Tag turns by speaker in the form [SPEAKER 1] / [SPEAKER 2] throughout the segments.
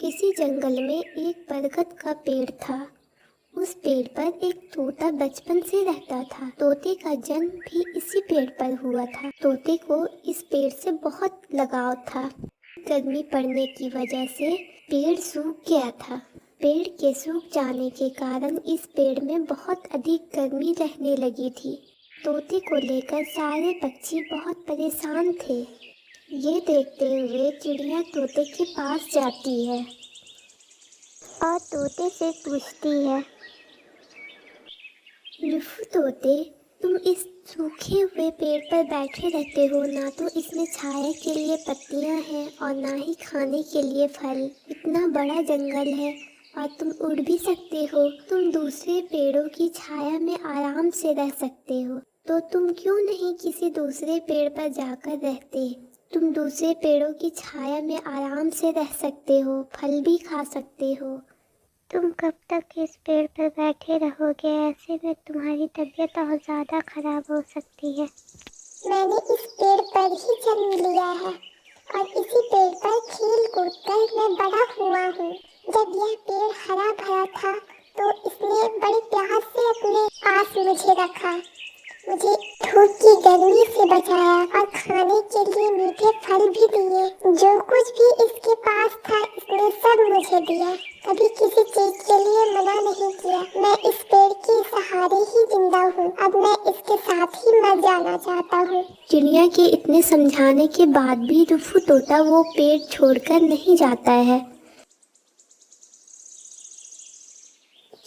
[SPEAKER 1] किसी जंगल में एक बरगद का पेड़ था। उस पेड़ पर एक तोता बचपन से रहता था। तोते का जन्म भी इसी पेड़ पर हुआ था। तोते को इस पेड़ से बहुत लगाव था। गर्मी पड़ने की वजह से पेड़ सूख गया था। पेड़ के सूख जाने के कारण इस पेड़ में बहुत अधिक गर्मी रहने लगी थी। तोते को लेकर सारे पक्षी बहुत परेशान थे। ये देखते हुए चिड़िया तोते के पास जाती है और तोते से पूछती है, लुफू तोते, तुम इस सूखे हुए पेड़ पर बैठे रहते हो। ना तो इसमें छाया के लिए पत्तियां हैं और ना ही खाने के लिए फल। इतना बड़ा जंगल है और तुम उड़ भी सकते हो। तुम दूसरे पेड़ों की छाया में आराम से रह सकते हो। तो तुम क्यों नहीं किसी दूसरे पेड़ पर जाकर रहते? तुम दूसरे पेड़ों की छाया में आराम से रह सकते हो, फल भी खा सकते हो। तुम कब तक इस पेड़ पर बैठे रहोगे? ऐसे में तुम्हारी तबीयत और ज़्यादा खराब हो सकती है।
[SPEAKER 2] मैंने इस पेड़ पर ही जन्म लिया है और इसी पेड़ पर खेल कूद कर मैं बड़ा हुआ हूँ। जब यह पेड़ हरा भरा था तो इसने बड़े प्यार से अपने पास मुझे रखा, मुझे धूप की गर्मी से बचाया और खाने के लिए मीठे फल भी दिए। जो कुछ भी इसके पास था इसने सब मुझे दिया। कभी किसी चीज के लिए मना नहीं किया। मैं इस पेड़ के सहारे ही जिंदा हूँ। अब मैं इसके साथ ही मर जाना चाहता हूँ।
[SPEAKER 1] चिड़िया के इतने समझाने के बाद भी लुफू तोता वो पेड़ छोड़कर नहीं जाता है।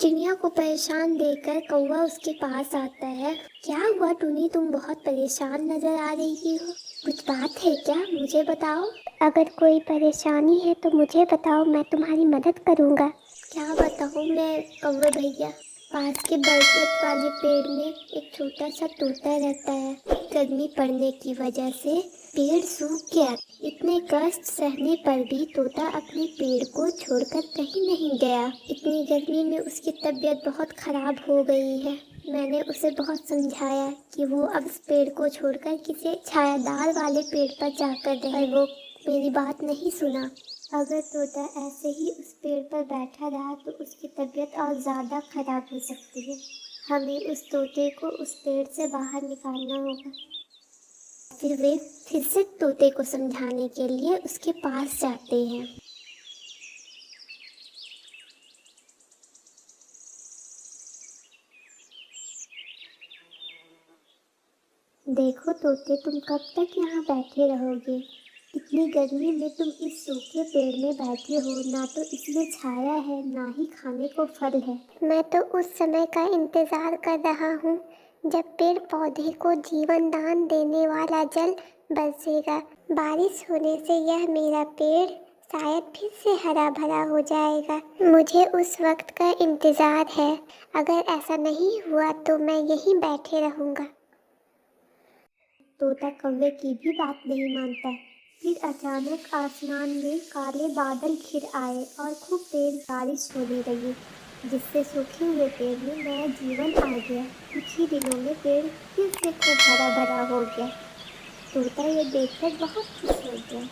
[SPEAKER 1] चिड़िया को परेशान देखकर कौवा उसके पास आता है। क्या हुआ टुनी, तुम बहुत परेशान नजर आ रही हो। कुछ बात है क्या? मुझे बताओ।
[SPEAKER 2] अगर कोई परेशानी है तो मुझे बताओ, मैं तुम्हारी मदद करूँगा।
[SPEAKER 1] क्या बताऊँ मैं कौवे भैया। पास के बरगद वाले पेड़ में एक छोटा सा तोता रहता है। गर्मी पड़ने की वजह से पेड़ सूख गया। इतने कष्ट सहने पर भी तोता अपने पेड़ को छोड़कर कहीं नहीं गया। इतनी गर्मी में उसकी तबीयत बहुत खराब हो गई है। मैंने उसे बहुत समझाया कि वो अब इस पेड़ को छोड़कर किसी छायादार वाले पेड़ पर जाकर रहे। वो मेरी बात नहीं सुना। अगर तोता ऐसे ही उस पेड़ पर बैठा रहा तो उसकी तबीयत और ज़्यादा खराब हो सकती है। हमें उस तोते को उस पेड़ से बाहर निकालना होगा। फिर वे फिर से तोते को समझाने के लिए उसके पास जाते हैं। देखो तोते, तुम कब तक यहाँ बैठे रहोगे? इतनी गर्मी में तुम इस सूखे पेड़ में बैठे हो। ना तो इसमें छाया है ना ही खाने को फल है।
[SPEAKER 2] मैं तो उस समय का इंतजार कर रहा हूँ जब पेड़ पौधे को जीवन दान देने वाला जल बरसेगा। बारिश होने से यह मेरा पेड़ शायद फिर से हरा भरा हो जाएगा। मुझे उस वक्त का इंतजार है। अगर ऐसा नहीं हुआ तो मैं यहीं बैठे रहूँगा।
[SPEAKER 1] तोता कौवे की भी बात नहीं मानता। फिर अचानक आसमान में काले बादल घिर आए और खूब तेज बारिश होने लगी, जिससे सूखे हुए पेड़ में नया जीवन आ गया। कुछ ही दिनों में पेड़ फिर से खूब हरा भरा हो गया। तोता ये देखकर बहुत खुश हो गया।